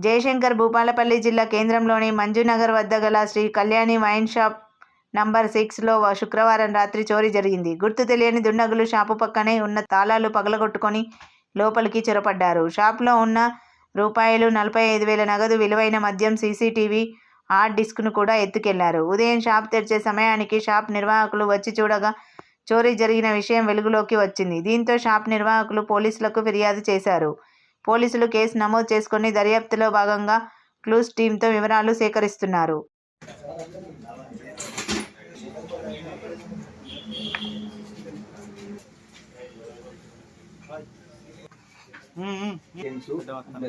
జయశంకర్ భూపాలపల్లి జిల్లా కేంద్రంలోని మంజునగర్ వద్ద గల Shri Kalyani wine shop number 6లో శుక్రవారం రాత్రి చోరీ జరిగింది. గుర్తు తెలియని దుండగులు షాపు పక్కనే ఉన్న తాళాలు పగలగొట్టుకొని లోపలికి చొరబడ్డారు. షాప్లో ఉన్న రూ. 45,000 నగదు విలువైన మద్యం, సీసీటీవీ, హార్డ్ డిస్క్ను కూడా ఎత్తుకెళ్లారు. ఉదయం షాప్ తెరిచే సమయానికి షాప్ నిర్వాహకులు వచ్చి చూడగా చోరీ జరిగిన విషయం వెలుగులోకి వచ్చింది. దీంతో షాప్ నిర్వాహకులు పోలీసులకు ఫిర్యాదు చేశారు. పోలీసులు కేసు నమోదు చేసుకొని దర్యాప్తులో భాగంగా క్లూస్ టీంతో వివరాలు సేకరిస్తున్నారు.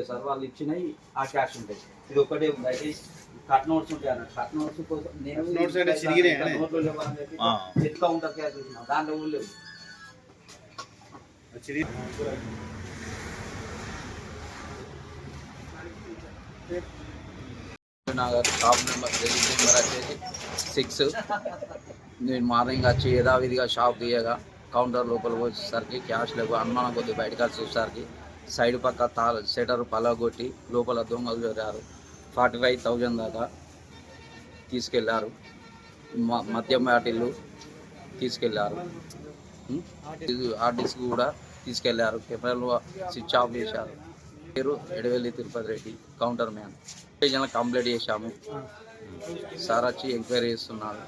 సార్ వాళ్ళు ఇచ్చినవి ఆ క్యాష్ ఉంటాయి. ఇది ఒకటే ఉంది. అయితే కట్ నోట్స్ ఉంటాయి అన్న. కట్ నోట్స్ కోసం నేను నోట్లు లేవని చెప్పి ఎట్లా ఉంటుంది క్యాష్ చూసిన దాంట్లో ఊళ్ళో నగర్ షాప్ నెంబర్ వచ్చేసి 6. నేను మార్నింగ్ వచ్చి యథావిధిగా షాప్ తీయగా కౌంటర్ లోపల వచ్చేసరికి క్యాష్ లేవు. అనుమానం కొద్ది బయటకు వచ్చేసరికి సైడ్ పక్క షటర్ పలగొట్టి లోపల దొంగలు జరారు. 45,000 దాకా తీసుకెళ్లారు. మద్యం బాటిళ్ళు తీసుకెళ్లారు. హార్డ్ డిస్క్ కూడా తీసుకెళ్లారు. కెమెరాలు స్విచ్ ఆఫ్ చేశారు. పేరు Edavelli Tirupati Reddy, counter man. Complaint చేశాము. సార్ వచ్చి ఎంక్వైరీ చేస్తున్నారు.